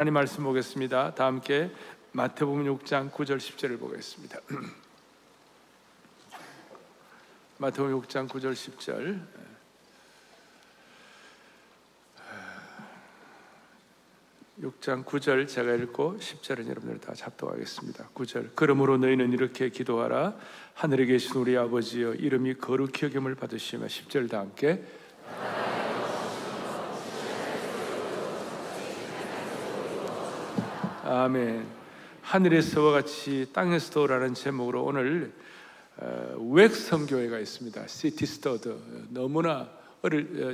하나님 말씀 보겠습니다. 다 함께 마태복음 6장 9절 10절을 보겠습니다. 마태복음 6장 9절 10절. 6장 9절 제가 읽고 10절은 여러분들 다 잡동하겠습니다. 9절. 그러므로 너희는 이렇게 기도하라. 하늘에 계신 우리 아버지여, 이름이 거룩히 여김을 받으시며. 10절 다 함께. 아멘. 하늘에서와 같이 땅에서도라는 제목으로 오늘 웩 선교회가 있습니다. 시티 스터드. 너무나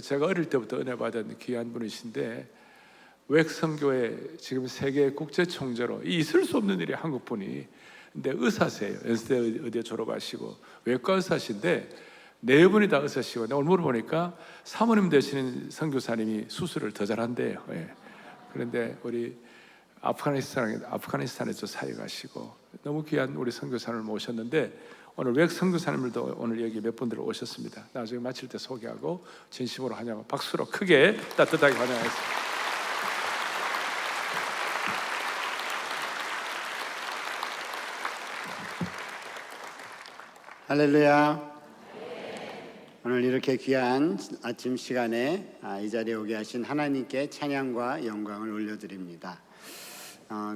제가 어릴 때부터 은혜 받은 귀한 분이신데, 웩 선교회 지금 세계 국제 총재로, 있을 수 없는 일이 한국 분이, 근데 의사세요. 연세대 의대 졸업하시고 외과 의사신데 네 분이 다 의사시고, 오늘 물어보니까 사모님 되시는 선교사님이 수술을 더 잘한대요. 그런데 우리 아프가니스탄에서 사역하시고 너무 귀한 우리 선교사님을 모셨는데, 오늘 웩 선교사님들도 오늘 여기 몇 분들 오셨습니다. 나중에 마칠 때 소개하고 진심으로 환영하고 박수로 크게 따뜻하게 환영하겠습니다. 할렐루야. 오늘 이렇게 귀한 아침 시간에 이 자리에 오게 하신 하나님께 찬양과 영광을 올려드립니다.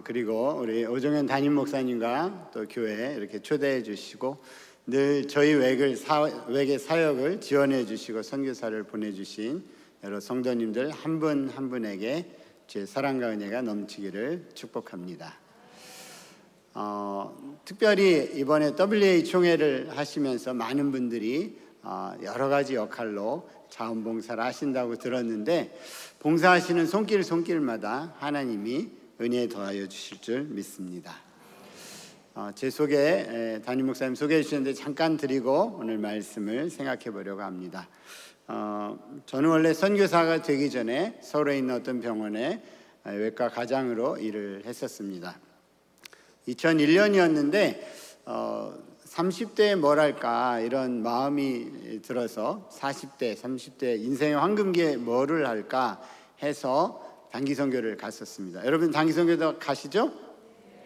그리고 우리 오정현 담임 목사님과 또 교회 이렇게 초대해 주시고 늘 저희 웩의 사역을 지원해 주시고 선교사를 보내주신 여러 성도님들 한 분 한 분에게 주의 사랑과 은혜가 넘치기를 축복합니다. 특별히 이번에 WA 총회를 하시면서 많은 분들이 여러 가지 역할로 자원봉사를 하신다고 들었는데, 봉사하시는 손길마다 하나님이 은혜 더하여 주실 줄 믿습니다. 제 소개, 담임 목사님 소개해 주셨는데 잠깐 드리고 오늘 말씀을 생각해 보려고 합니다. 저는 원래 선교사가 되기 전에 서울에 있는 어떤 병원에 외과 과장으로 일을 했었습니다. 2001년이었는데 30대에 뭐랄까 이런 마음이 들어서 40대, 30대 인생의 황금기에 뭐를 할까 해서 단기 선교를 갔었습니다. 여러분 단기 선교도 가시죠?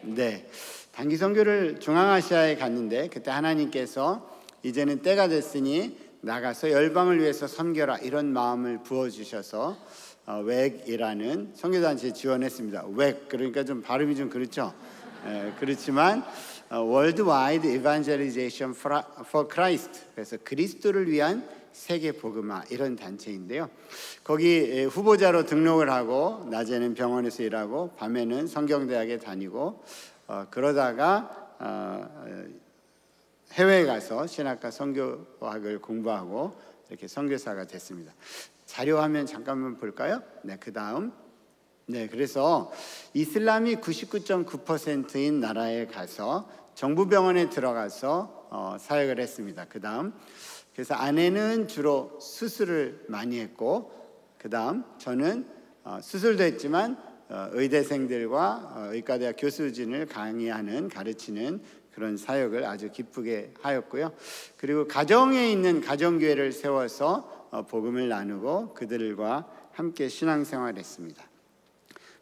네. 단기 선교를 중앙아시아에 갔는데, 그때 하나님께서 이제는 때가 됐으니 나가서 열방을 위해서 섬겨라 이런 마음을 부어주셔서 웩이라는 선교단체에 지원했습니다. 웩, 그러니까 좀 발음이 좀 그렇죠? 그렇지만 Worldwide Evangelization for Christ, 그래서 그리스도를 위한 세계 복음화 이런 단체인데요. 거기 후보자로 등록을 하고 낮에는 병원에서 일하고 밤에는 성경대학에 다니고 그러다가 해외에 가서 신학과 선교학을 공부하고 이렇게 선교사가 됐습니다. 자료 화면 잠깐만 볼까요? 네, 그 다음. 네, 그래서 이슬람이 99.9%인 나라에 가서 정부병원에 들어가서 사역을 했습니다. 그 다음, 그래서 아내는 주로 수술을 많이 했고, 그 다음 저는 수술도 했지만 의대생들과 의과대학 교수진을 가르치는 그런 사역을 아주 기쁘게 하였고요. 그리고 가정에 있는 가정교회를 세워서 복음을 나누고 그들과 함께 신앙생활을 했습니다.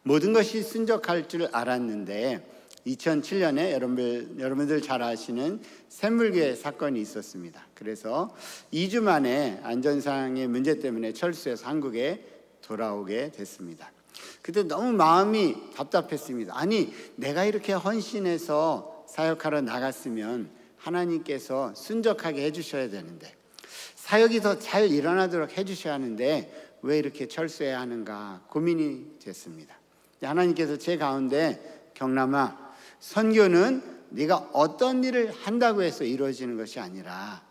모든 것이 순적할 줄 알았는데 2007년에 여러분들 잘 아시는 샘물교회 사건이 있었습니다. 그래서 2주 만에 안전상의 문제 때문에 철수해서 한국에 돌아오게 됐습니다. 그때 너무 마음이 답답했습니다. 아니, 내가 이렇게 헌신해서 사역하러 나갔으면 하나님께서 순적하게 해주셔야 되는데, 사역이 더 잘 일어나도록 해주셔야 하는데 왜 이렇게 철수해야 하는가 고민이 됐습니다. 하나님께서 제 가운데, 경남아, 선교는 네가 어떤 일을 한다고 해서 이루어지는 것이 아니라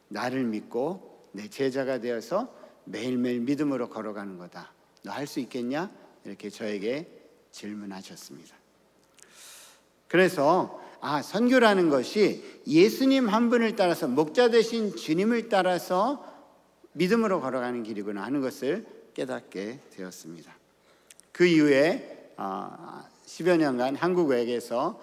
나를 믿고 내 제자가 되어서 매일매일 믿음으로 걸어가는 거다. 너 할 수 있겠냐? 이렇게 저에게 질문하셨습니다. 그래서 선교라는 것이 예수님 한 분을 따라서, 목자 되신 주님을 따라서 믿음으로 걸어가는 길이구나 하는 것을 깨닫게 되었습니다. 그 이후에 10여 년간 한국 외에서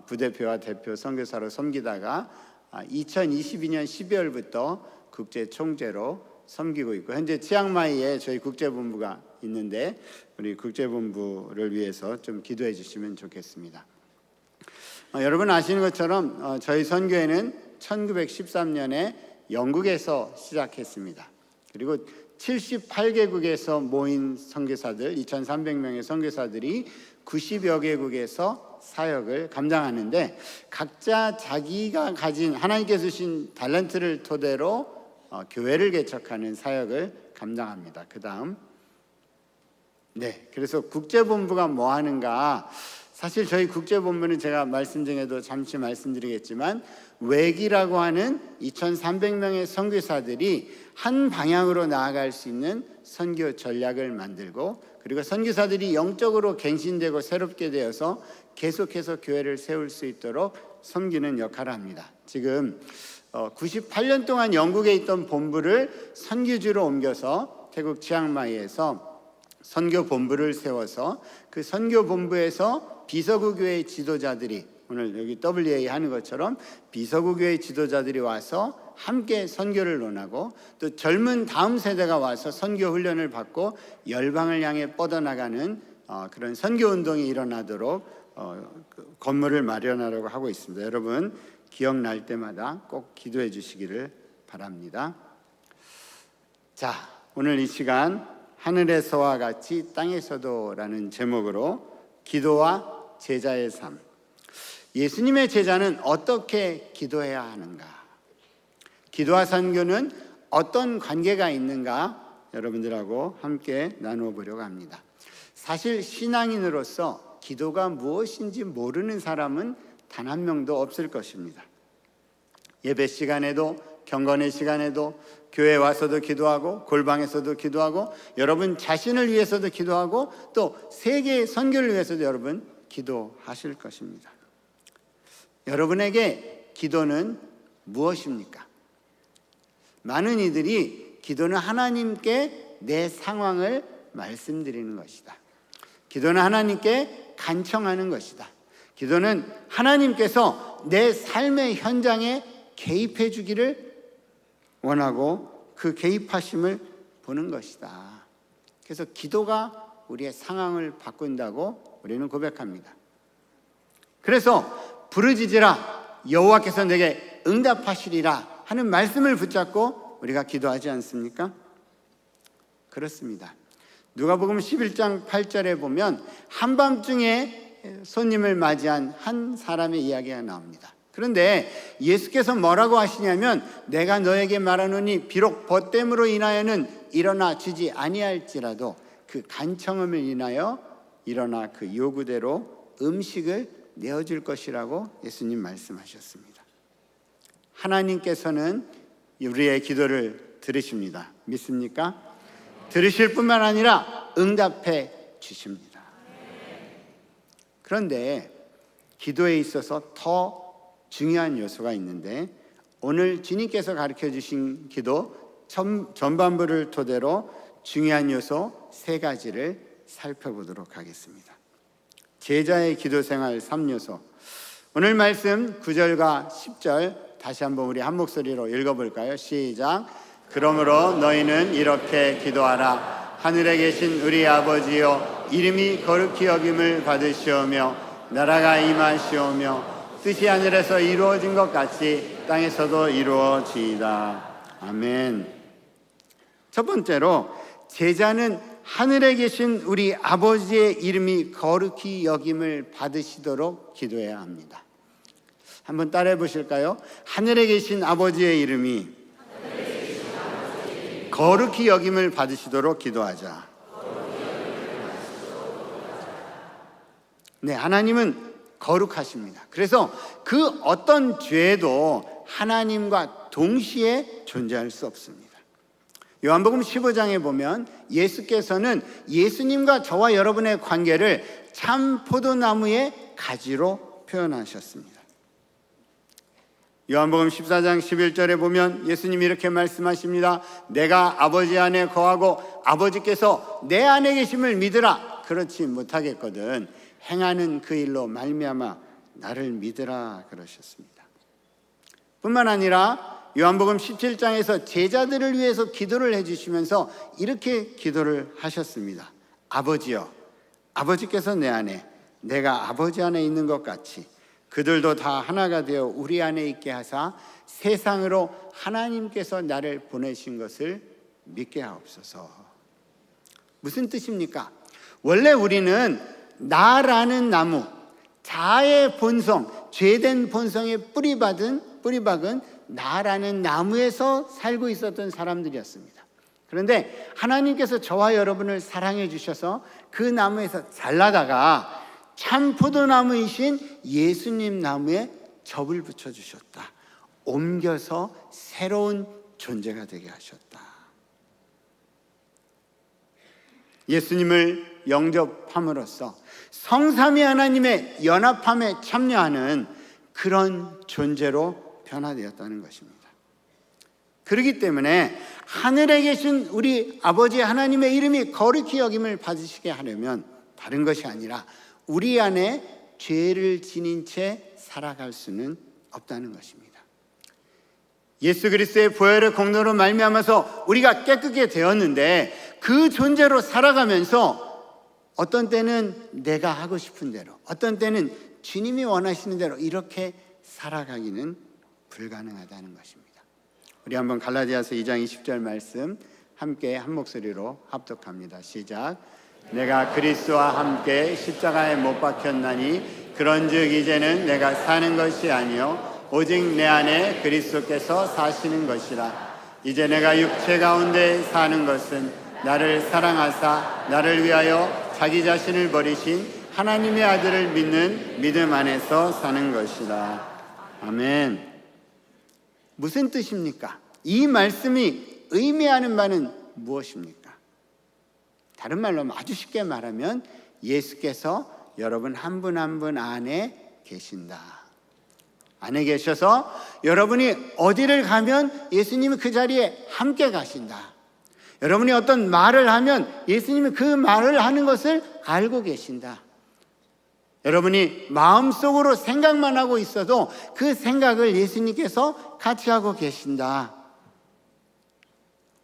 부대표와 대표 선교사로 섬기다가 2022년 12월부터 국제 총재로 섬기고 있고, 현재 치앙마이에 저희 국제본부가 있는데 우리 국제본부를 위해서 좀 기도해 주시면 좋겠습니다. 여러분 아시는 것처럼 저희 선교회는 1913년에 영국에서 시작했습니다. 그리고 78개국에서 모인 선교사들 2,300명의 선교사들이 90여 개국에서 사역을 감당하는데, 각자 자기가 가진 하나님께서 주신 달란트를 토대로 교회를 개척하는 사역을 감당합니다. 그 다음, 그래서 국제본부가 뭐 하는가? 사실 저희 국제본부는 제가 말씀 중에도 잠시 말씀드리겠지만, 외기라고 하는 2,300명의 선교사들이 한 방향으로 나아갈 수 있는 선교 전략을 만들고, 그리고 선교사들이 영적으로 갱신되고 새롭게 되어서 계속해서 교회를 세울 수 있도록 섬기는 역할을 합니다. 지금 98년 동안 영국에 있던 본부를 선교지로 옮겨서 태국 치앙마이에서 선교 본부를 세워서 그 선교 본부에서 비서구 교회 지도자들이, 오늘 여기 WA 하는 것처럼 비서구 교회 지도자들이 와서 함께 선교를 논하고, 또 젊은 다음 세대가 와서 선교 훈련을 받고 열방을 향해 뻗어나가는 그런 선교 운동이 일어나도록 건물을 마련하려고 하고 있습니다. 여러분 기억날 때마다 꼭 기도해 주시기를 바랍니다. 자, 오늘 이 시간 하늘에서와 같이 땅에서도라는 제목으로 기도와 제자의 삶, 예수님의 제자는 어떻게 기도해야 하는가, 기도와 선교는 어떤 관계가 있는가, 여러분들하고 함께 나누어 보려고 합니다. 사실 신앙인으로서 기도가 무엇인지 모르는 사람은 단 한 명도 없을 것입니다. 예배 시간에도, 경건의 시간에도, 교회 와서도 기도하고, 골방에서도 기도하고, 여러분 자신을 위해서도 기도하고, 또 세계의 선교를 위해서도 여러분 기도하실 것입니다. 여러분에게 기도는 무엇입니까? 많은 이들이 기도는 하나님께 내 상황을 말씀드리는 것이다. 기도는 하나님께 간청하는 것이다. 기도는 하나님께서 내 삶의 현장에 개입해 주기를 원하고 그 개입하심을 보는 것이다. 그래서 기도가 우리의 상황을 바꾼다고 우리는 고백합니다. 그래서 부르짖으라 여호와께서 내게 응답하시리라 하는 말씀을 붙잡고 우리가 기도하지 않습니까? 그렇습니다. 누가복음 11장 8절에 보면 한밤중에 손님을 맞이한 한 사람의 이야기가 나옵니다. 그런데 예수께서 뭐라고 하시냐면, 내가 너에게 말하노니 비록 벗됨으로 인하여는 일어나 주지 아니할지라도 그 간청함을 인하여 일어나 그 요구대로 음식을 내어줄 것이라고 예수님 말씀하셨습니다. 하나님께서는 우리의 기도를 들으십니다. 믿습니까? 들으실 뿐만 아니라 응답해 주십니다. 그런데 기도에 있어서 더 중요한 요소가 있는데, 오늘 주님께서 가르쳐 주신 기도 전반부를 토대로 중요한 요소 3가지를 살펴보도록 하겠습니다. 제자의 기도 생활 3요소. 오늘 말씀 9절과 10절 다시 한번 우리 한 목소리로 읽어볼까요? 시작. 그러므로 너희는 이렇게 기도하라. 하늘에 계신 우리 아버지여, 이름이 거룩히 여김을 받으시오며 나라가 임하시오며 뜻이 하늘에서 이루어진 것 같이 땅에서도 이루어지이다. 아멘. 첫 번째로, 제자는 하늘에 계신 우리 아버지의 이름이 거룩히 여김을 받으시도록 기도해야 합니다. 한번 따라해 보실까요? 하늘에 계신 아버지의 이름이 거룩히 여김을 받으시도록 기도하자. 네, 하나님은 거룩하십니다. 그래서 그 어떤 죄도 하나님과 동시에 존재할 수 없습니다. 요한복음 15장에 보면 예수께서는 예수님과 저와 여러분의 관계를 참 포도나무의 가지로 표현하셨습니다. 요한복음 14장 11절에 보면 예수님이 이렇게 말씀하십니다. 내가 아버지 안에 거하고 아버지께서 내 안에 계심을 믿으라. 그렇지 못하겠거든 행하는 그 일로 말미암아 나를 믿으라 그러셨습니다. 뿐만 아니라 요한복음 17장에서 제자들을 위해서 기도를 해주시면서 이렇게 기도를 하셨습니다. 아버지여, 아버지께서 내 안에, 내가 아버지 안에 있는 것 같이 그들도 다 하나가 되어 우리 안에 있게 하사 세상으로 하나님께서 나를 보내신 것을 믿게 하옵소서. 무슨 뜻입니까? 원래 우리는 나라는 나무, 자아의 본성, 죄된 본성에 뿌리박은 나라는 나무에서 살고 있었던 사람들이었습니다. 그런데 하나님께서 저와 여러분을 사랑해 주셔서 그 나무에서 잘라다가 참 포도나무이신 예수님 나무에 접을 붙여주셨다. 옮겨서 새로운 존재가 되게 하셨다. 예수님을 영접함으로써 성삼위 하나님의 연합함에 참여하는 그런 존재로 변화되었다는 것입니다. 그렇기 때문에 하늘에 계신 우리 아버지 하나님의 이름이 거룩히 여김을 받으시게 하려면 다른 것이 아니라 우리 안에 죄를 지닌 채 살아갈 수는 없다는 것입니다. 예수 그리스도의 보혈의 공로로 말미암아서 우리가 깨끗게 되었는데 그 존재로 살아가면서 어떤 때는 내가 하고 싶은 대로, 어떤 때는 주님이 원하시는 대로 이렇게 살아가기는 불가능하다는 것입니다. 우리 한번 갈라디아서 2장 20절 말씀 함께 한 목소리로 합독합니다. 시작. 내가 그리스도와 함께 십자가에 못 박혔나니 그런즉 이제는 내가 사는 것이 아니요 오직 내 안에 그리스도께서 사시는 것이라. 이제 내가 육체 가운데 사는 것은 나를 사랑하사 나를 위하여 자기 자신을 버리신 하나님의 아들을 믿는 믿음 안에서 사는 것이라. 아멘. 무슨 뜻입니까? 이 말씀이 의미하는 바는 무엇입니까? 다른 말로 아주 쉽게 말하면 예수께서 여러분 한 분 한 분 안에 계신다. 안에 계셔서 여러분이 어디를 가면 예수님이 그 자리에 함께 가신다. 여러분이 어떤 말을 하면 예수님이 그 말을 하는 것을 알고 계신다. 여러분이 마음속으로 생각만 하고 있어도 그 생각을 예수님께서 같이 하고 계신다.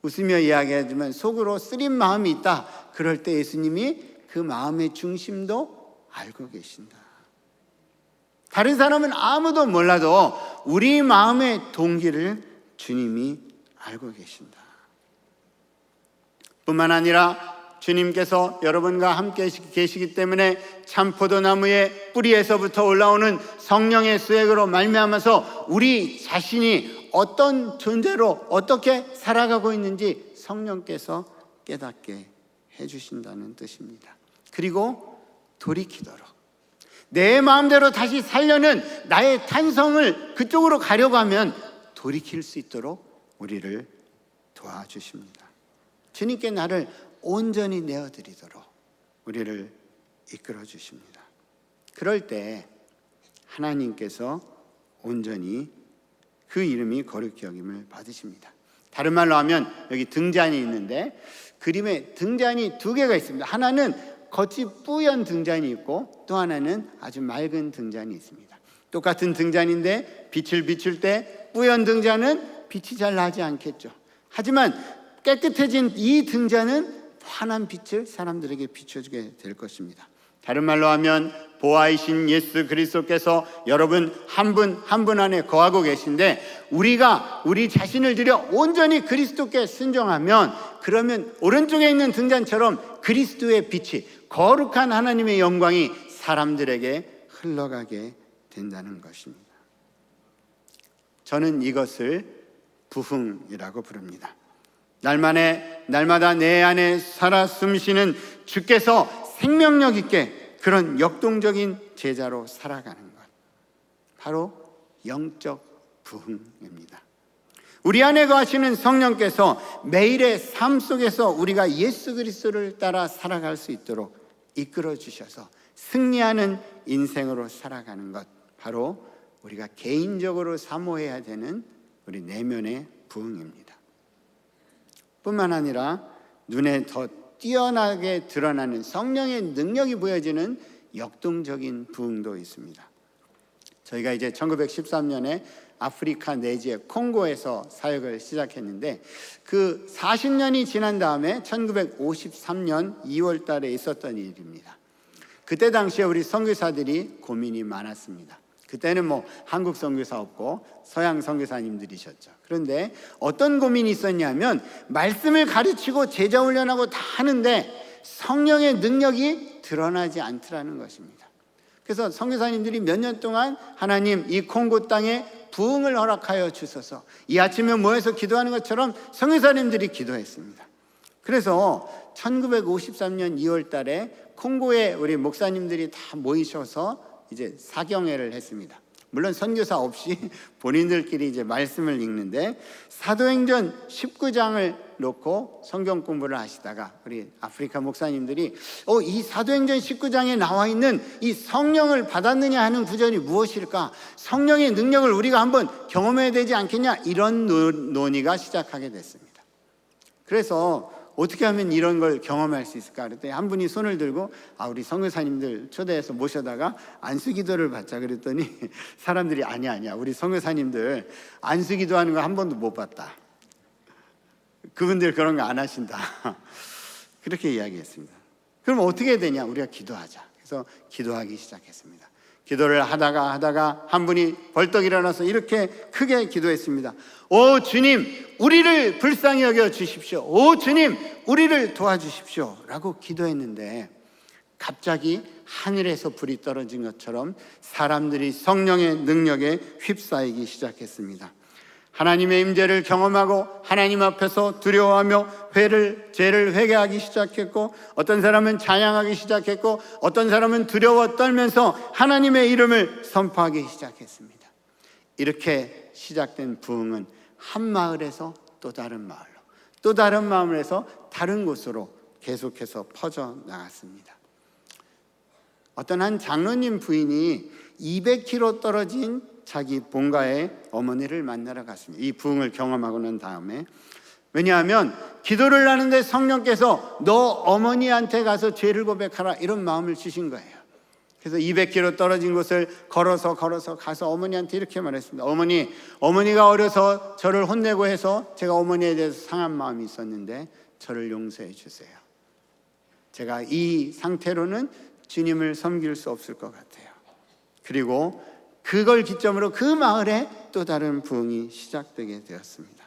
웃으며 이야기하지만 속으로 쓰린 마음이 있다. 그럴 때 예수님이 그 마음의 중심도 알고 계신다. 다른 사람은 아무도 몰라도 우리 마음의 동기를 주님이 알고 계신다. 뿐만 아니라 주님께서 여러분과 함께 계시기 때문에 참 포도나무의 뿌리에서부터 올라오는 성령의 수액으로 말미암아서 우리 자신이 어떤 존재로 어떻게 살아가고 있는지 성령께서 깨닫게 해주신다는 뜻입니다. 그리고 돌이키도록 내 마음대로 다시 살려는 나의 탄성을 그쪽으로 가려고 하면 돌이킬 수 있도록 우리를 도와주십니다. 주님께 나를 온전히 내어드리도록 우리를 이끌어 주십니다. 그럴 때 하나님께서 온전히 그 이름이 거룩히 여김을 받으십니다. 다른 말로 하면 여기 등잔이 있는데 그림에 등잔이 두 개가 있습니다. 하나는 겉이 뿌연 등잔이 있고 또 하나는 아주 맑은 등잔이 있습니다. 똑같은 등잔인데 빛을 비출 때 뿌연 등잔은 빛이 잘 나지 않겠죠. 하지만 깨끗해진 이 등잔은 환한 빛을 사람들에게 비춰주게 될 것입니다. 다른 말로 하면 보아이신 예수 그리스도께서 여러분 한 분 한 분 안에 거하고 계신데 우리가 우리 자신을 들여 온전히 그리스도께 순종하면 그러면 오른쪽에 있는 등잔처럼 그리스도의 빛이 거룩한 하나님의 영광이 사람들에게 흘러가게 된다는 것입니다. 저는 이것을 부흥이라고 부릅니다. 날마다 내 안에 살아 숨쉬는 주께서 생명력 있게 그런 역동적인 제자로 살아가는 것, 바로 영적 부흥입니다. 우리 안에 거하시는 성령께서 매일의 삶 속에서 우리가 예수 그리스도를 따라 살아갈 수 있도록 이끌어 주셔서 승리하는 인생으로 살아가는 것, 바로 우리가 개인적으로 사모해야 되는 우리 내면의 부흥입니다. 뿐만 아니라 눈에 더 뛰어나게 드러나는 성령의 능력이 보여지는 역동적인 부흥도 있습니다. 저희가 이제 1913년에 아프리카 내지의 콩고에서 사역을 시작했는데 그 40년이 지난 다음에 1953년 2월 달에 있었던 일입니다. 그때 당시에 우리 선교사들이 고민이 많았습니다. 그때는 한국 선교사 없고 서양 선교사님들이셨죠. 그런데 어떤 고민이 있었냐면 말씀을 가르치고 제자 훈련하고 다 하는데 성령의 능력이 드러나지 않더라는 것입니다. 그래서 선교사님들이 몇 년 동안 하나님 이 콩고 땅에 부흥을 허락하여 주소서, 이 아침에 모여서 기도하는 것처럼 선교사님들이 기도했습니다. 그래서 1953년 2월 달에 콩고에 우리 목사님들이 다 모이셔서 이제 사경회를 했습니다. 물론 선교사 없이 본인들끼리 이제 말씀을 읽는데 사도행전 19장을 놓고 성경 공부를 하시다가 우리 아프리카 목사님들이 이 사도행전 19장에 나와 있는 이 성령을 받았느냐 하는 구절이 무엇일까? 성령의 능력을 우리가 한번 경험해야 되지 않겠냐? 이런 논의가 시작하게 됐습니다. 그래서 어떻게 하면 이런 걸 경험할 수 있을까? 그랬더니 한 분이 손을 들고 우리 선교사님들 초대해서 모셔다가 안수기도를 받자 그랬더니 사람들이 아니야 우리 선교사님들 안수기도 하는 거 한 번도 못 봤다. 그분들 그런 거 안 하신다. 그렇게 이야기했습니다. 그럼 어떻게 해야 되냐? 우리가 기도하자. 그래서 기도하기 시작했습니다. 기도를 하다가 한 분이 벌떡 일어나서 이렇게 크게 기도했습니다. 오 주님, 우리를 불쌍히 여겨 주십시오. 오 주님, 우리를 도와주십시오. 라고 기도했는데 갑자기 하늘에서 불이 떨어진 것처럼 사람들이 성령의 능력에 휩싸이기 시작했습니다. 하나님의 임재를 경험하고 하나님 앞에서 두려워하며 죄를 회개하기 시작했고, 어떤 사람은 찬양하기 시작했고, 어떤 사람은 두려워 떨면서 하나님의 이름을 선포하기 시작했습니다. 이렇게 시작된 부흥은 한 마을에서 또 다른 마을로, 또 다른 마을에서 다른 곳으로 계속해서 퍼져나갔습니다. 어떤 한 장로님 부인이 200km 떨어진 자기 본가의 어머니를 만나러 갔습니다. 이 부흥을 경험하고 난 다음에. 왜냐하면 기도를 하는데 성령께서 너 어머니한테 가서 죄를 고백하라 이런 마음을 주신 거예요. 그래서 200km 떨어진 곳을 걸어서 가서 어머니한테 이렇게 말했습니다. 어머니가 어려서 저를 혼내고 해서 제가 어머니에 대해서 상한 마음이 있었는데 저를 용서해 주세요. 제가 이 상태로는 주님을 섬길 수 없을 것 같아요. 그리고 그걸 기점으로 그 마을에 또 다른 부흥이 시작되게 되었습니다.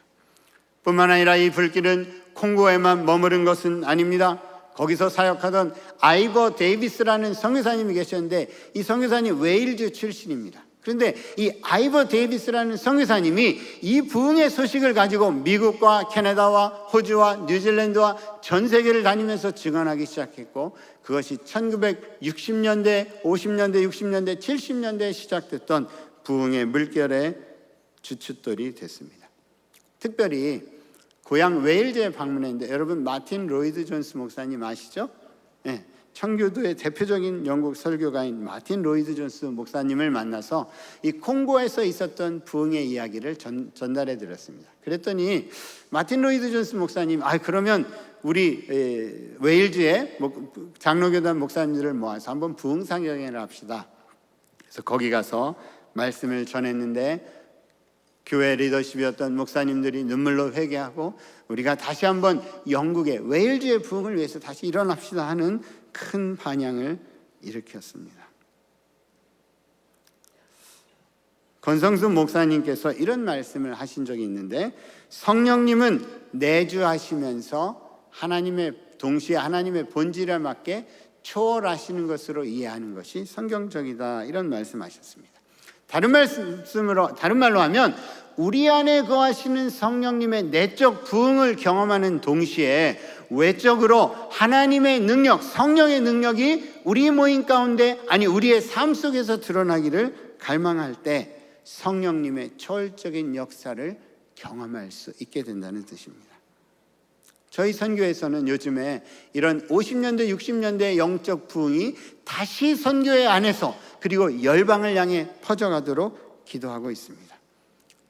뿐만 아니라 이 불길은 콩고에만 머무른 것은 아닙니다. 거기서 사역하던 아이버 데이비스라는 선교사님이 계셨는데 이 선교사님 웨일즈 출신입니다. 그런데 이 아이버 데이비스라는 선교사님이 이 부흥의 소식을 가지고 미국과 캐나다와 호주와 뉴질랜드와 전 세계를 다니면서 증언하기 시작했고, 그것이 1960년대, 50년대, 60년대, 70년대에 시작됐던 부흥의 물결의 주춧돌이 됐습니다. 특별히 고향 웨일즈에 방문했는데 여러분 마틴 로이드 존스 목사님 아시죠? 네, 청교도의 대표적인 영국 설교가인 마틴 로이드 존스 목사님을 만나서 이 콩고에서 있었던 부흥의 이야기를 전달해 드렸습니다. 그랬더니 마틴 로이드 존스 목사님, 그러면 우리 웨일즈의 장로교단 목사님들을 모아서 한번 부흥 상경회를 합시다. 그래서 거기 가서 말씀을 전했는데 교회 리더십이었던 목사님들이 눈물로 회개하고 우리가 다시 한번 영국의 웨일즈의 부흥을 위해서 다시 일어납시다 하는 큰 반향을 일으켰습니다. 권성수 목사님께서 이런 말씀을 하신 적이 있는데, 성령님은 내주하시면서 동시에 하나님의 본질에 맞게 초월하시는 것으로 이해하는 것이 성경적이다, 이런 말씀하셨습니다. 다른 말로 하면 우리 안에 거하시는 성령님의 내적 부흥을 경험하는 동시에 외적으로 하나님의 능력, 성령의 능력이 우리 모임 가운데, 우리의 삶 속에서 드러나기를 갈망할 때 성령님의 초월적인 역사를 경험할 수 있게 된다는 뜻입니다. 저희 선교에서는 요즘에 이런 50년대, 60년대 영적 부흥이 다시 선교회 안에서 그리고 열방을 향해 퍼져가도록 기도하고 있습니다.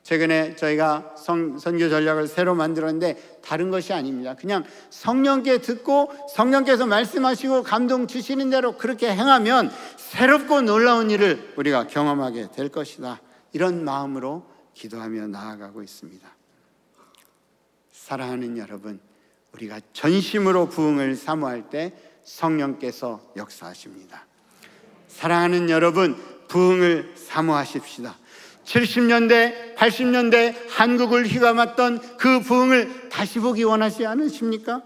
최근에 저희가 선교 전략을 새로 만들었는데 다른 것이 아닙니다. 그냥 성령께 듣고 성령께서 말씀하시고 감동 주시는 대로 그렇게 행하면 새롭고 놀라운 일을 우리가 경험하게 될 것이다, 이런 마음으로 기도하며 나아가고 있습니다. 사랑하는 여러분, 우리가 전심으로 부흥을 사모할 때 성령께서 역사하십니다. 사랑하는 여러분, 부흥을 사모하십시다. 70년대, 80년대 한국을 휘감았던 그 부흥을 다시 보기 원하지 않으십니까?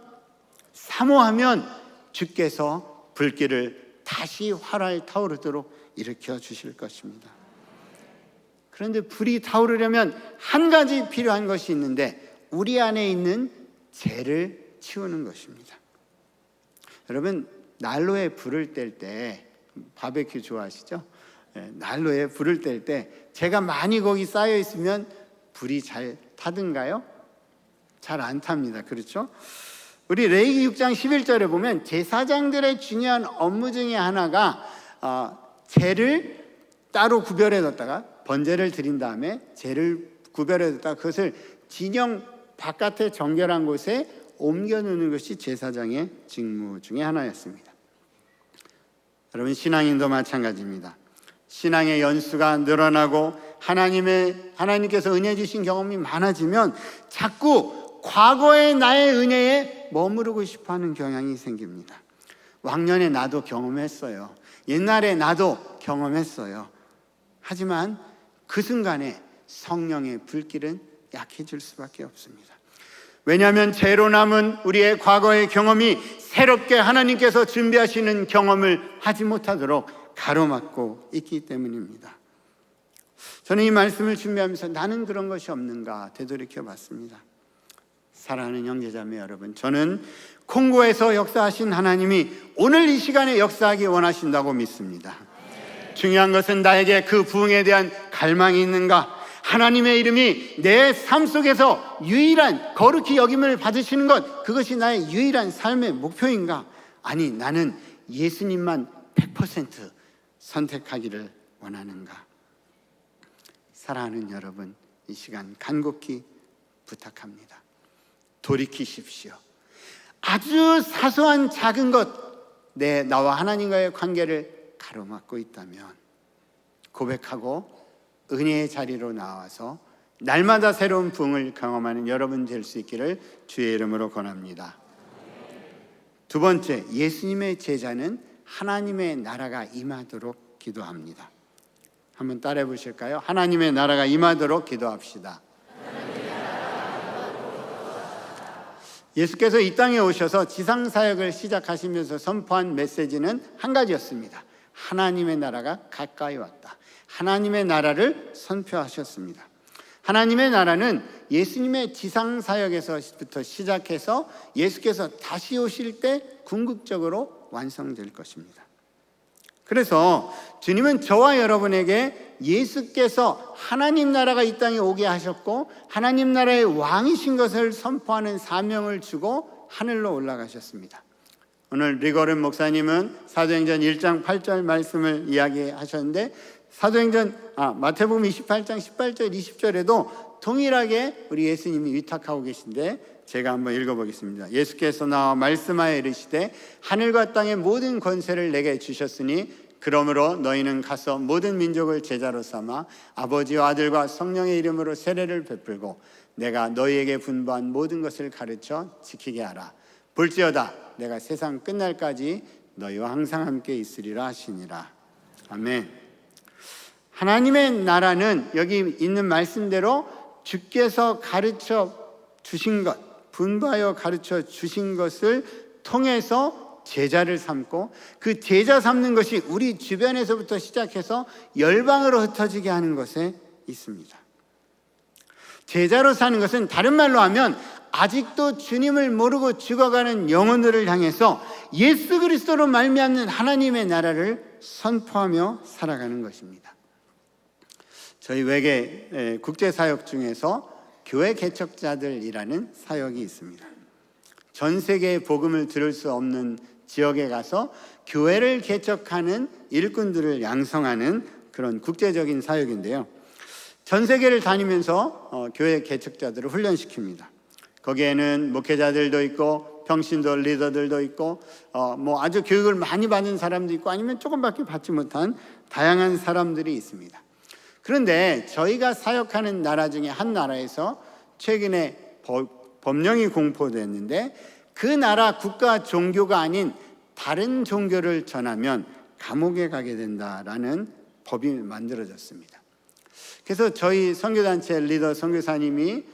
사모하면 주께서 불길을 다시 활활 타오르도록 일으켜 주실 것입니다. 그런데 불이 타오르려면 한 가지 필요한 것이 있는데, 우리 안에 있는 죄를 치우는 것입니다. 여러분, 난로에 불을 뗄 때, 바베큐 좋아하시죠? 난로에 불을 뗄 때 재가 많이 거기 쌓여 있으면 불이 잘 타든가요? 잘 안 탑니다. 그렇죠? 우리 레위기 6장 11절에 보면 제사장들의 중요한 업무 중에 하나가 재를 따로 구별해 뒀다가 번제를 드린 다음에 재를 구별해 뒀다가 그것을 진영 바깥에 정결한 곳에 옮겨 놓는 것이 제사장의 직무 중에 하나였습니다. 여러분, 신앙인도 마찬가지입니다. 신앙의 연수가 늘어나고 하나님께서 은혜 주신 경험이 많아지면 자꾸 과거의 나의 은혜에 머무르고 싶어하는 경향이 생깁니다. 왕년에 나도 경험했어요. 옛날에 나도 경험했어요. 하지만 그 순간에 성령의 불길은 약해질 수밖에 없습니다. 왜냐하면 죄로 남은 우리의 과거의 경험이 새롭게 하나님께서 준비하시는 경험을 하지 못하도록 가로막고 있기 때문입니다. 저는 이 말씀을 준비하면서 나는 그런 것이 없는가 되돌이켜 봤습니다. 사랑하는 형제자매 여러분, 저는 콩고에서 역사하신 하나님이 오늘 이 시간에 역사하기 원하신다고 믿습니다. 중요한 것은 나에게 그 부흥에 대한 갈망이 있는가, 하나님의 이름이 내 삶 속에서 유일한 거룩히 여김을 받으시는 것, 그것이 나의 유일한 삶의 목표인가? 아니, 나는 예수님만 100% 선택하기를 원하는가? 사랑하는 여러분, 이 시간 간곡히 부탁합니다. 돌이키십시오. 아주 사소한 작은 것, 나와 하나님과의 관계를 가로막고 있다면 고백하고 은혜의 자리로 나와서 날마다 새로운 부흥을 경험하는 여러분 될 수 있기를 주의 이름으로 권합니다. 두 번째, 예수님의 제자는 하나님의 나라가 임하도록 기도합니다. 한번 따라해 보실까요? 하나님의 나라가 임하도록 기도합시다. 예수께서 이 땅에 오셔서 지상사역을 시작하시면서 선포한 메시지는 한 가지였습니다. 하나님의 나라가 가까이 왔다. 하나님의 나라를 선포하셨습니다. 하나님의 나라는 예수님의 지상사역에서부터 시작해서 예수께서 다시 오실 때 궁극적으로 완성될 것입니다. 그래서 주님은 저와 여러분에게 예수께서 하나님 나라가 이 땅에 오게 하셨고 하나님 나라의 왕이신 것을 선포하는 사명을 주고 하늘로 올라가셨습니다. 오늘 리거른 목사님은 사도행전 1장 8절 말씀을 이야기하셨는데 마태복음 28장 18절 20절에도 동일하게 우리 예수님이 위탁하고 계신데 제가 한번 읽어보겠습니다. 예수께서 나와 말씀하여 이르시되 하늘과 땅의 모든 권세를 내게 주셨으니 그러므로 너희는 가서 모든 민족을 제자로 삼아 아버지와 아들과 성령의 이름으로 세례를 베풀고 내가 너희에게 분부한 모든 것을 가르쳐 지키게 하라. 볼지어다 내가 세상 끝날까지 너희와 항상 함께 있으리라 하시니라. 아멘. 하나님의 나라는 여기 있는 말씀대로 주께서 가르쳐 주신 것, 분부하여 가르쳐 주신 것을 통해서 제자를 삼고 그 제자 삼는 것이 우리 주변에서부터 시작해서 열방으로 흩어지게 하는 것에 있습니다. 제자로 사는 것은 다른 말로 하면 아직도 주님을 모르고 죽어가는 영혼들을 향해서 예수 그리스도로 말미암는 하나님의 나라를 선포하며 살아가는 것입니다. 저희 외계 국제사역 중에서 교회 개척자들이라는 사역이 있습니다. 전 세계의 복음을 들을 수 없는 지역에 가서 교회를 개척하는 일꾼들을 양성하는 그런 국제적인 사역인데요. 전 세계를 다니면서 교회 개척자들을 훈련시킵니다. 거기에는 목회자들도 있고 평신도 리더들도 있고 아주 교육을 많이 받은 사람도 있고 아니면 조금밖에 받지 못한 다양한 사람들이 있습니다. 그런데 저희가 사역하는 나라 중에 한 나라에서 최근에 법령이 공포됐는데, 그 나라 국가 종교가 아닌 다른 종교를 전하면 감옥에 가게 된다라는 법이 만들어졌습니다. 그래서 저희 선교단체 리더 선교사님이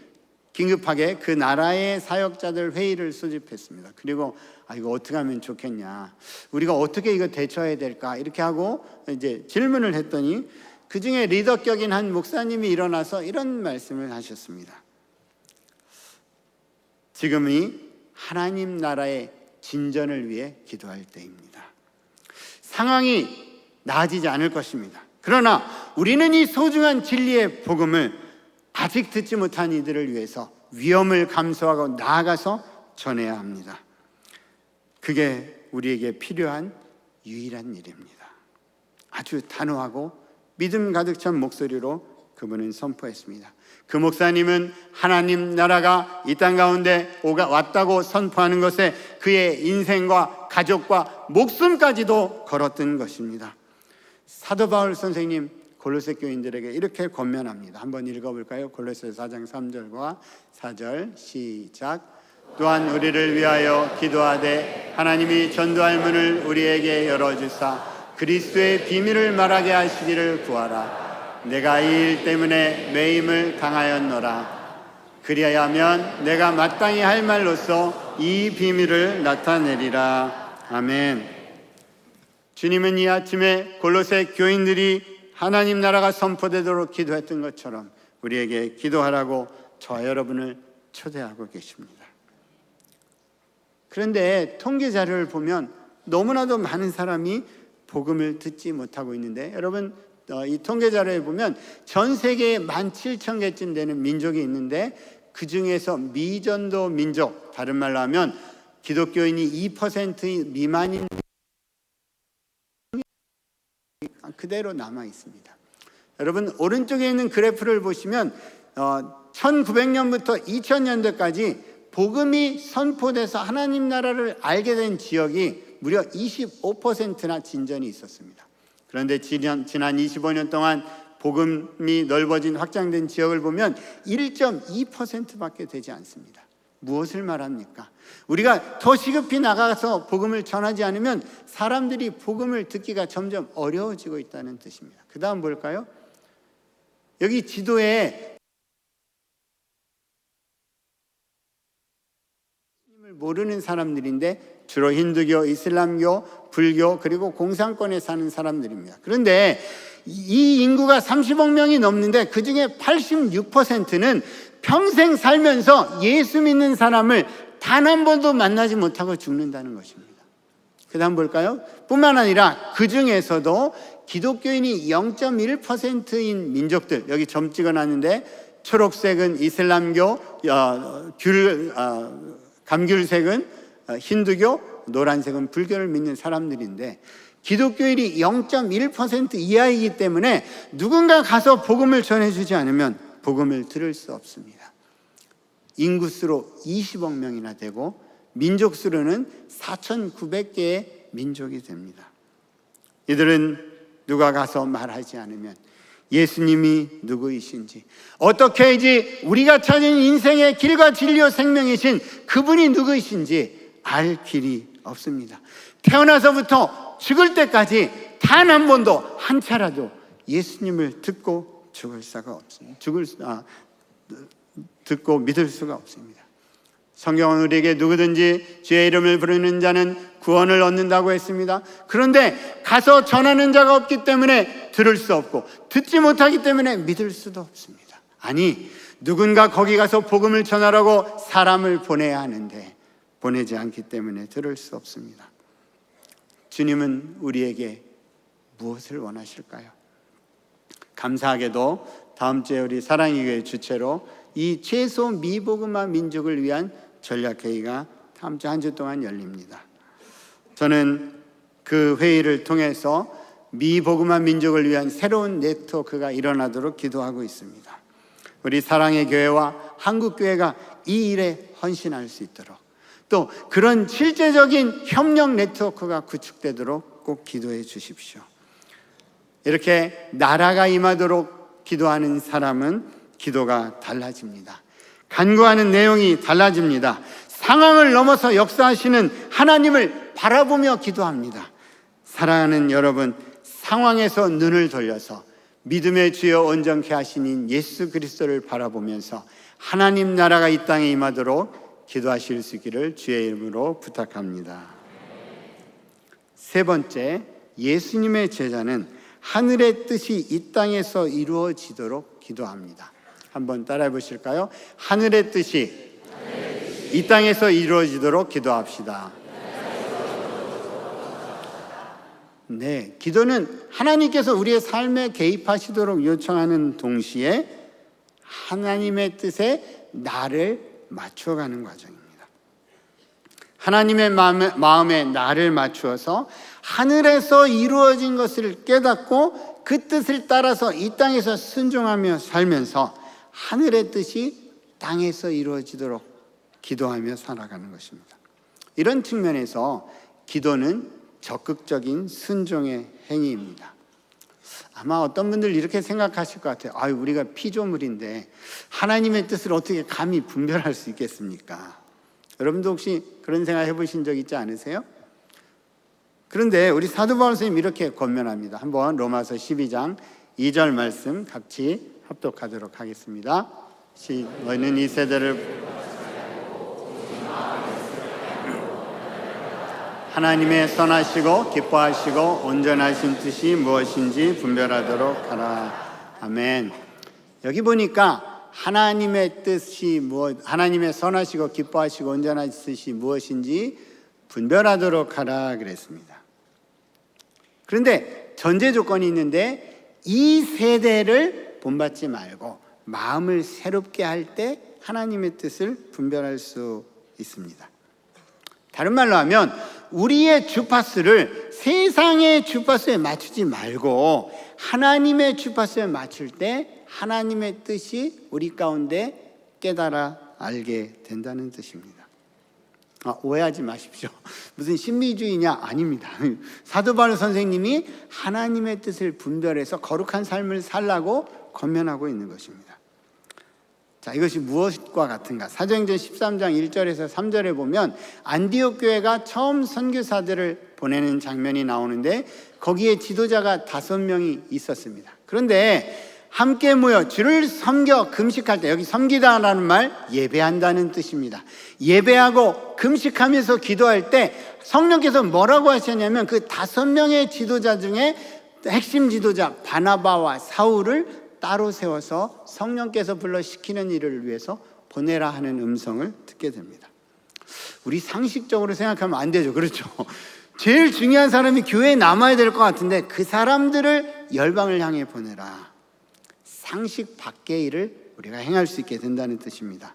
긴급하게 그 나라의 사역자들 회의를 소집했습니다. 그리고 이거 어떻게 하면 좋겠냐, 우리가 어떻게 이거 대처해야 될까, 이렇게 하고 이제 질문을 했더니 그 중에 리더격인 한 목사님이 일어나서 이런 말씀을 하셨습니다. 지금이 하나님 나라의 진전을 위해 기도할 때입니다. 상황이 나아지지 않을 것입니다. 그러나 우리는 이 소중한 진리의 복음을 아직 듣지 못한 이들을 위해서 위험을 감수하고 나아가서 전해야 합니다. 그게 우리에게 필요한 유일한 일입니다. 아주 단호하고 믿음 가득 찬 목소리로 그분은 선포했습니다. 그 목사님은 하나님 나라가 이 땅 가운데 왔다고 선포하는 것에 그의 인생과 가족과 목숨까지도 걸었던 것입니다. 사도 바울 선생님 골로새 교인들에게 이렇게 권면합니다. 한번 읽어볼까요? 골로새 4장 3절과 4절 시작. 또한 우리를 위하여 기도하되 하나님이 전도할 문을 우리에게 열어주사 그리스도의 비밀을 말하게 하시기를 구하라. 내가 이 일 때문에 매임을 당하였노라. 그리하면 내가 마땅히 할 말로써 이 비밀을 나타내리라. 아멘. 주님은 이 아침에 골로새 교인들이 하나님 나라가 선포되도록 기도했던 것처럼 우리에게 기도하라고 저와 여러분을 초대하고 계십니다. 그런데 통계 자료를 보면 너무나도 많은 사람이 복음을 듣지 못하고 있는데, 여러분 이 통계 자료에 보면 전 세계에 17,000개쯤 되는 민족이 있는데 그 중에서 미전도 민족, 다른 말로 하면 기독교인이 2% 미만인 그대로 남아 있습니다. 여러분 오른쪽에 있는 그래프를 보시면 1900년부터 2000년대까지 복음이 선포돼서 하나님 나라를 알게 된 지역이 무려 25%나 진전이 있었습니다. 그런데 지난 25년 동안 복음이 넓어진 확장된 지역을 보면 1.2%밖에 되지 않습니다. 무엇을 말합니까? 우리가 더 시급히 나가서 복음을 전하지 않으면 사람들이 복음을 듣기가 점점 어려워지고 있다는 뜻입니다. 그 다음 볼까요? 여기 지도에 모르는 사람들인데 주로 힌두교, 이슬람교, 불교 그리고 공산권에 사는 사람들입니다. 그런데 이 인구가 30억 명이 넘는데 그 중에 86%는 평생 살면서 예수 믿는 사람을 단 한 번도 만나지 못하고 죽는다는 것입니다. 그 다음 볼까요? 뿐만 아니라 그 중에서도 기독교인이 0.1%인 민족들, 여기 점 찍어놨는데 초록색은 이슬람교, 감귤색은 힌두교, 노란색은 불교를 믿는 사람들인데 기독교인이 0.1% 이하이기 때문에 누군가 가서 복음을 전해주지 않으면 복음을 들을 수 없습니다. 인구수로 20억 명이나 되고 민족수로는 4,900개의 민족이 됩니다. 이들은 누가 가서 말하지 않으면 예수님이 누구이신지, 어떻게 해야지 우리가 찾은 인생의 길과 진리와 생명이신 그분이 누구이신지 알 길이 없습니다. 태어나서부터 죽을 때까지 단 한 번도 한 차라도 예수님을 듣고 죽을 수가 없습니다. 듣고 믿을 수가 없습니다. 성경은 우리에게 누구든지 주의 이름을 부르는 자는 구원을 얻는다고 했습니다. 그런데 가서 전하는 자가 없기 때문에 들을 수 없고 듣지 못하기 때문에 믿을 수도 없습니다. 아니, 누군가 거기 가서 복음을 전하라고 사람을 보내야 하는데 보내지 않기 때문에 들을 수 없습니다. 주님은 우리에게 무엇을 원하실까요? 감사하게도 다음 주에 우리 사랑의 교회 주최로 이 최소 미복음화 민족을 위한 전략회의가 다음 주 한 주 동안 열립니다. 저는 그 회의를 통해서 미복음화 민족을 위한 새로운 네트워크가 일어나도록 기도하고 있습니다. 우리 사랑의 교회와 한국교회가 이 일에 헌신할 수 있도록, 또 그런 실제적인 협력 네트워크가 구축되도록 꼭 기도해 주십시오. 이렇게 나라가 임하도록 기도하는 사람은 기도가 달라집니다. 간구하는 내용이 달라집니다. 상황을 넘어서 역사하시는 하나님을 바라보며 기도합니다. 사랑하는 여러분, 상황에서 눈을 돌려서 믿음의 주여 온전케 하시는 예수 그리스도를 바라보면서 하나님 나라가 이 땅에 임하도록 기도하실 수 있기를 주의 이름으로 부탁합니다. 세 번째, 예수님의 제자는 하늘의 뜻이 이 땅에서 이루어지도록 기도합니다. 한번 따라해 보실까요? 하늘의 뜻이 이 땅에서 이루어지도록 기도합시다. 네, 기도는 하나님께서 우리의 삶에 개입하시도록 요청하는 동시에 하나님의 뜻에 나를 맞춰가는 과정입니다. 하나님의 마음에 나를 맞추어서 하늘에서 이루어진 것을 깨닫고 그 뜻을 따라서 이 땅에서 순종하며 살면서 하늘의 뜻이 땅에서 이루어지도록 기도하며 살아가는 것입니다. 이런 측면에서 기도는 적극적인 순종의 행위입니다. 아마 어떤 분들 이렇게 생각하실 것 같아요. 아유, 우리가 피조물인데 하나님의 뜻을 어떻게 감히 분별할 수 있겠습니까? 여러분도 혹시 그런 생각 해보신 적 있지 않으세요? 그런데 우리 사도 바울 선생님 이렇게 권면합니다. 한번 로마서 12장 2절 말씀 같이 합독하도록 하겠습니다. 너희는 이 세대를 하나님의 선하시고 기뻐하시고 온전하신 뜻이 무엇인지 분별하도록 하라. 아멘. 여기 보니까 하나님의 뜻이 하나님의 선하시고 기뻐하시고 온전하신 뜻이 무엇인지 분별하도록 하라 그랬습니다. 그런데 전제 조건이 있는데 이 세대를 본받지 말고 마음을 새롭게 할 때 하나님의 뜻을 분별할 수 있습니다. 다른 말로 하면 우리의 주파수를 세상의 주파수에 맞추지 말고 하나님의 주파수에 맞출 때 하나님의 뜻이 우리 가운데 깨달아 알게 된다는 뜻입니다. 오해하지 마십시오. 무슨 신비주의냐? 아닙니다. 사도 바울 선생님이 하나님의 뜻을 분별해서 거룩한 삶을 살라고 권면하고 있는 것입니다. 자, 이것이 무엇과 같은가? 사도행전 13장 1절에서 3절에 보면 안디옥 교회가 처음 선교사들을 보내는 장면이 나오는데 거기에 지도자가 5명이 있었습니다. 그런데 함께 모여 주를 섬겨 금식할 때, 여기 섬기다라는 말 예배한다는 뜻입니다. 예배하고 금식하면서 기도할 때 성령께서 뭐라고 하셨냐면 그 5명의 지도자 중에 핵심 지도자 바나바와 사울을 따로 세워서 성령께서 불러 시키는 일을 위해서 보내라 하는 음성을 듣게 됩니다. 우리 상식적으로 생각하면 안 되죠. 그렇죠? 제일 중요한 사람이 교회에 남아야 될 것 같은데 그 사람들을 열방을 향해 보내라. 상식 밖의 일을 우리가 행할 수 있게 된다는 뜻입니다.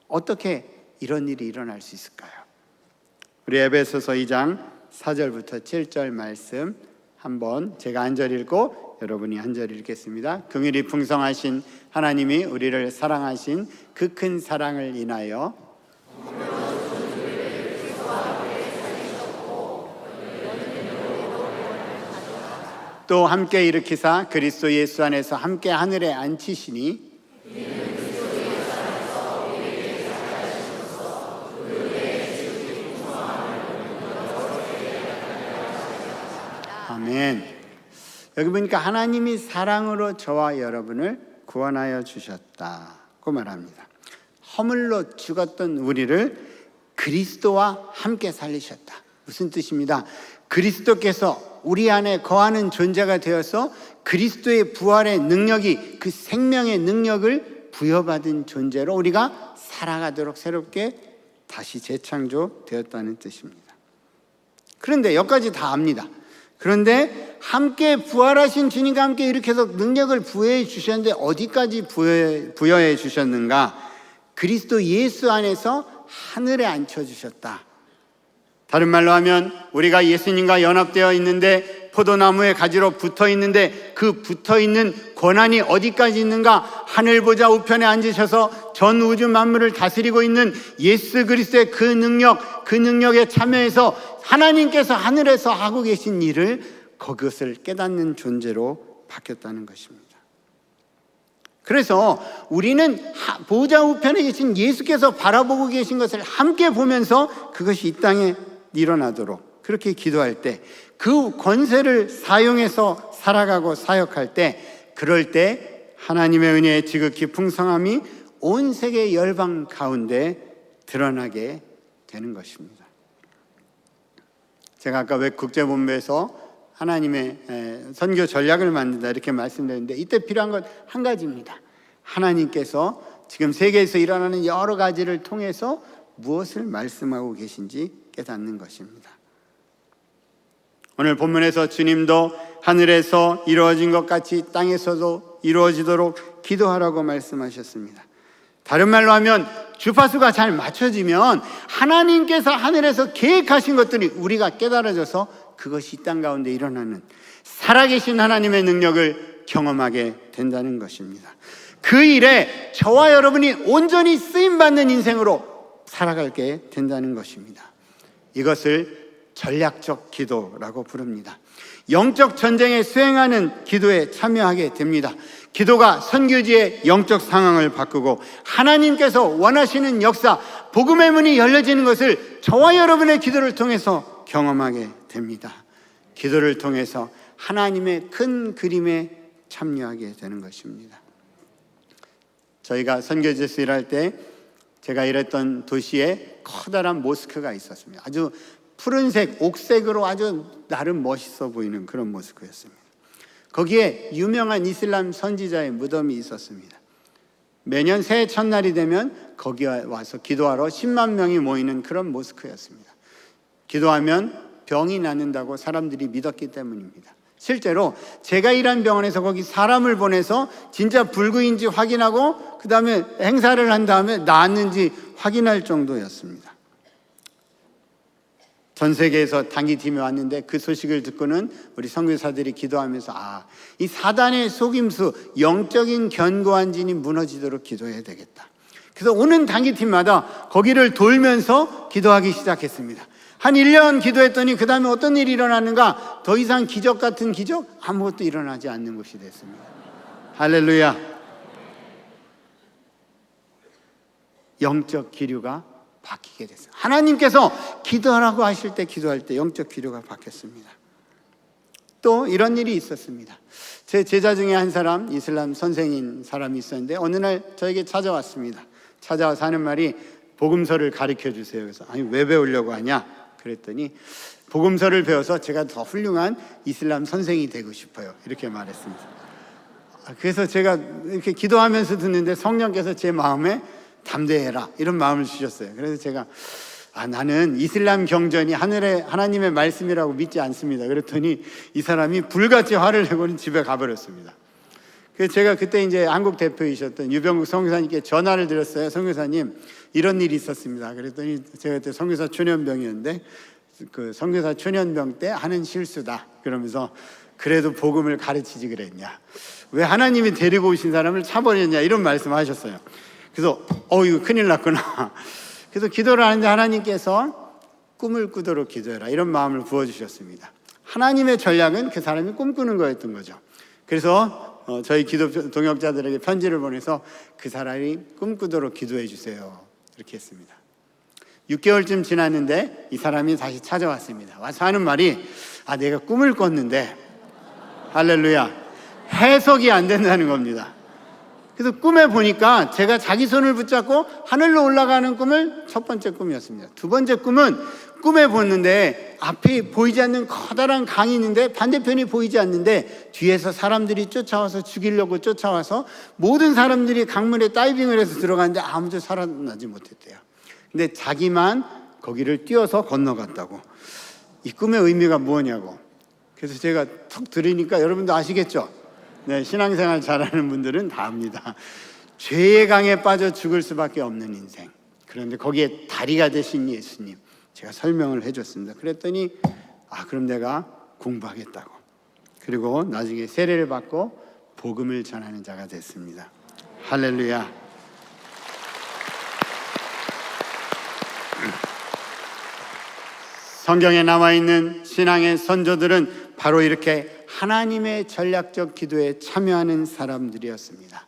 어떻게 이런 일이 일어날 수 있을까요? 우리 에베소서 2장 4절부터 7절 말씀 한번 제가 한 절 읽고 여러분이 한 절 읽겠습니다. 긍휼이 풍성하신 하나님이 우리를 사랑하신 그 큰 사랑을 인하여 또 함께 일으키사 그리스도 예수 안에서 함께 하늘에 앉히시니 아멘. 여기 보니까 하나님이 사랑으로 저와 여러분을 구원하여 주셨다고 말합니다. 허물로 죽었던 우리를 그리스도와 함께 살리셨다. 무슨 뜻입니다? 그리스도께서 우리 안에 거하는 존재가 되어서 그리스도의 부활의 능력이 그 생명의 능력을 부여받은 존재로 우리가 살아가도록 새롭게 다시 재창조되었다는 뜻입니다. 그런데 여기까지 다 압니다. 그런데 함께 부활하신 주님과 함께 이렇게 해서 능력을 부여해 주셨는데 어디까지 부여해 주셨는가? 그리스도 예수 안에서 하늘에 앉혀주셨다. 다른 말로 하면 우리가 예수님과 연합되어 있는데 포도나무의 가지로 붙어 있는데 그 붙어 있는 권한이 어디까지 있는가? 하늘 보좌 우편에 앉으셔서 전 우주 만물을 다스리고 있는 예수 그리스도의 그 능력에 참여해서 하나님께서 하늘에서 하고 계신 일을 그것을 깨닫는 존재로 바뀌었다는 것입니다. 그래서 우리는 보좌 우편에 계신 예수께서 바라보고 계신 것을 함께 보면서 그것이 이 땅에 일어나도록 그렇게 기도할 때, 그 권세를 사용해서 살아가고 사역할 때, 그럴 때 하나님의 은혜의 지극히 풍성함이 온 세계 열방 가운데 드러나게 되는 것입니다. 제가 아까 왜 국제본부에서 하나님의 선교 전략을 만든다 이렇게 말씀드렸는데, 이때 필요한 건 한 가지입니다. 하나님께서 지금 세계에서 일어나는 여러 가지를 통해서 무엇을 말씀하고 계신지 깨닫는 것입니다. 오늘 본문에서 주님도 하늘에서 이루어진 것 같이 땅에서도 이루어지도록 기도하라고 말씀하셨습니다. 다른 말로 하면 주파수가 잘 맞춰지면 하나님께서 하늘에서 계획하신 것들이 우리가 깨달아져서 그것이 이 땅 가운데 일어나는 살아계신 하나님의 능력을 경험하게 된다는 것입니다. 그 일에 저와 여러분이 온전히 쓰임받는 인생으로 살아가게 된다는 것입니다. 이것을 전략적 기도라고 부릅니다. 영적 전쟁에 수행하는 기도에 참여하게 됩니다. 기도가 선교지의 영적 상황을 바꾸고 하나님께서 원하시는 역사, 복음의 문이 열려지는 것을 저와 여러분의 기도를 통해서 경험하게 됩니다. 기도를 통해서 하나님의 큰 그림에 참여하게 되는 것입니다. 저희가 선교지에서 일할 때 제가 일했던 도시에 커다란 모스크가 있었습니다. 아주 푸른색, 옥색으로 아주 나름 멋있어 보이는 그런 모스크였습니다. 거기에 유명한 이슬람 선지자의 무덤이 있었습니다. 매년 새해 첫날이 되면 거기에 와서 기도하러 10만 명이 모이는 그런 모스크였습니다. 기도하면 병이 낫는다고 사람들이 믿었기 때문입니다. 실제로 제가 일한 병원에서 거기 사람을 보내서 진짜 불구인지 확인하고 그 다음에 행사를 한 다음에 나았는지 확인할 정도였습니다. 전 세계에서 단기팀이 왔는데 그 소식을 듣고는 우리 선교사들이 기도하면서 이 사단의 속임수, 영적인 견고한 진이 무너지도록 기도해야 되겠다. 그래서 오는 단기팀마다 거기를 돌면서 기도하기 시작했습니다. 한 1년 기도했더니 그 다음에 어떤 일이 일어나는가? 더 이상 기적 같은 기적? 아무것도 일어나지 않는 것이 됐습니다. 할렐루야. 영적 기류가 바뀌게 됐어요. 하나님께서 기도하라고 하실 때 기도할 때 영적 기류가 바뀌었습니다. 또 이런 일이 있었습니다. 제 제자 중에 한 사람, 이슬람 선생인 사람이 있었는데 어느 날 저에게 찾아왔습니다. 찾아와서 하는 말이 복음서를 가르쳐 주세요. 그래서 아니 왜 배우려고 하냐? 그랬더니 복음서를 배워서 제가 더 훌륭한 이슬람 선생이 되고 싶어요. 이렇게 말했습니다. 그래서 제가 이렇게 기도하면서 듣는데 성령께서 제 마음에 담대해라 이런 마음을 주셨어요. 그래서 제가 나는 이슬람 경전이 하나님의 말씀이라고 믿지 않습니다. 그랬더니 이 사람이 불같이 화를 내고는 집에 가버렸습니다. 그래서 제가 그때 이제 한국 대표이셨던 유병국 선교사님께 전화를 드렸어요. 선교사님 이런 일이 있었습니다. 그랬더니 제가 그때 선교사 초년병이었는데 그 선교사 초년병 때 하는 실수다 그러면서 그래도 복음을 가르치지 그랬냐, 왜 하나님이 데리고 오신 사람을 차버렸냐 이런 말씀하셨어요. 그래서 이거 큰일 났구나. 그래서 기도를 하는데 하나님께서 꿈을 꾸도록 기도해라 이런 마음을 부어주셨습니다. 하나님의 전략은 그 사람이 꿈꾸는 거였던 거죠. 그래서 저희 기도 동역자들에게 편지를 보내서 그 사람이 꿈꾸도록 기도해 주세요 이렇게 했습니다. 6개월쯤 지났는데 이 사람이 다시 찾아왔습니다. 와서 하는 말이 내가 꿈을 꿨는데 할렐루야 해석이 안 된다는 겁니다. 그래서 꿈에 보니까 제가 자기 손을 붙잡고 하늘로 올라가는 꿈을 첫 번째 꿈이었습니다. 두 번째 꿈은 꿈에 보는데 앞이 보이지 않는 커다란 강이 있는데 반대편이 보이지 않는데 뒤에서 사람들이 쫓아와서 죽이려고 쫓아와서 모든 사람들이 강물에 다이빙을 해서 들어가는데 아무도 살아나지 못했대요. 근데 자기만 거기를 뛰어서 건너갔다고. 이 꿈의 의미가 뭐냐고. 그래서 제가 턱 들으니까 여러분도 아시겠죠? 네, 신앙생활 잘하는 분들은 다 압니다. 죄의 강에 빠져 죽을 수밖에 없는 인생. 그런데 거기에 다리가 되신 예수님 제가 설명을 해줬습니다. 그랬더니 그럼 내가 공부하겠다고. 그리고 나중에 세례를 받고 복음을 전하는 자가 됐습니다. 할렐루야. 성경에 나와 있는 신앙의 선조들은 바로 이렇게 하나님의 전략적 기도에 참여하는 사람들이었습니다.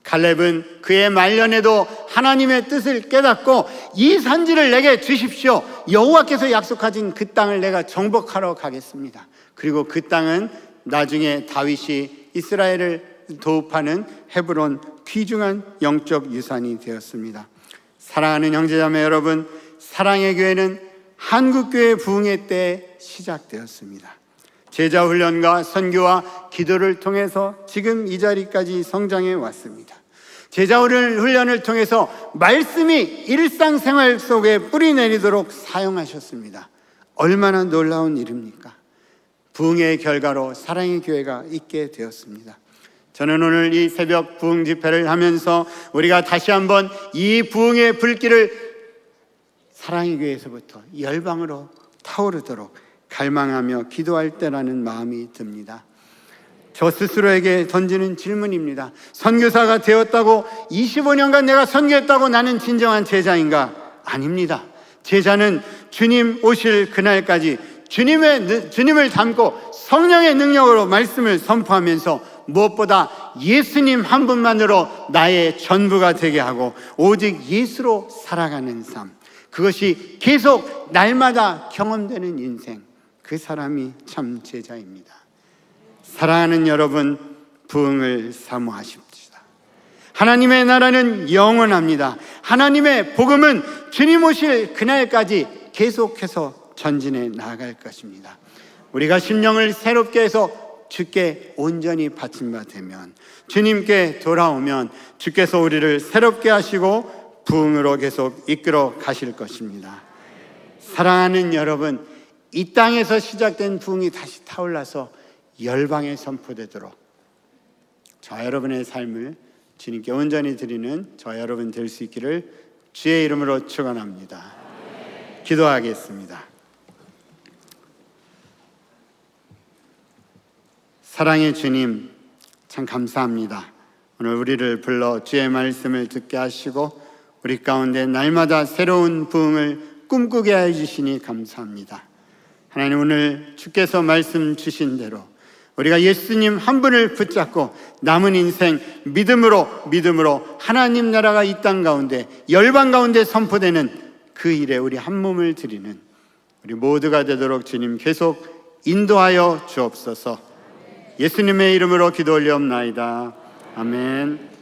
갈렙은 그의 말년에도 하나님의 뜻을 깨닫고 이 산지를 내게 주십시오. 여호와께서 약속하신 그 땅을 내가 정복하러 가겠습니다. 그리고 그 땅은 나중에 다윗이 이스라엘을 도읍하는 헤브론 귀중한 영적 유산이 되었습니다. 사랑하는 형제자매 여러분, 사랑의 교회는 한국교회 부흥회 때 시작되었습니다. 제자훈련과 선교와 기도를 통해서 지금 이 자리까지 성장해 왔습니다. 제자훈련을 통해서 말씀이 일상생활 속에 뿌리내리도록 사용하셨습니다. 얼마나 놀라운 일입니까? 부흥의 결과로 사랑의 교회가 있게 되었습니다. 저는 오늘 이 새벽 부흥 집회를 하면서 우리가 다시 한번 이 부흥의 불길을 사랑의 교회에서부터 열방으로 타오르도록 갈망하며 기도할 때라는 마음이 듭니다. 저 스스로에게 던지는 질문입니다. 선교사가 되었다고 25년간 내가 선교했다고 나는 진정한 제자인가? 아닙니다. 제자는 주님 오실 그날까지 주님을 닮고 성령의 능력으로 말씀을 선포하면서 무엇보다 예수님 한 분만으로 나의 전부가 되게 하고 오직 예수로 살아가는 삶, 그것이 계속 날마다 경험되는 인생, 그 사람이 참 제자입니다. 사랑하는 여러분, 부흥을 사모하십시다. 하나님의 나라는 영원합니다. 하나님의 복음은 주님 오실 그날까지 계속해서 전진해 나아갈 것입니다. 우리가 심령을 새롭게 해서 주께 온전히 바친 바 되면, 주님께 돌아오면 주께서 우리를 새롭게 하시고 부흥으로 계속 이끌어 가실 것입니다. 사랑하는 여러분, 이 땅에서 시작된 부흥이 다시 타올라서 열방에 선포되도록 저 여러분의 삶을 주님께 온전히 드리는 저 여러분 될 수 있기를 주의 이름으로 축원합니다. 기도하겠습니다. 사랑의 주님, 참 감사합니다. 오늘 우리를 불러 주의 말씀을 듣게 하시고 우리 가운데 날마다 새로운 부흥을 꿈꾸게 해주시니 감사합니다. 하나님, 오늘 주께서 말씀 주신 대로 우리가 예수님 한 분을 붙잡고 남은 인생 믿음으로 하나님 나라가 이 땅 가운데 열방 가운데 선포되는 그 일에 우리 한 몸을 드리는 우리 모두가 되도록 주님 계속 인도하여 주옵소서. 예수님의 이름으로 기도 올리옵나이다. 아멘.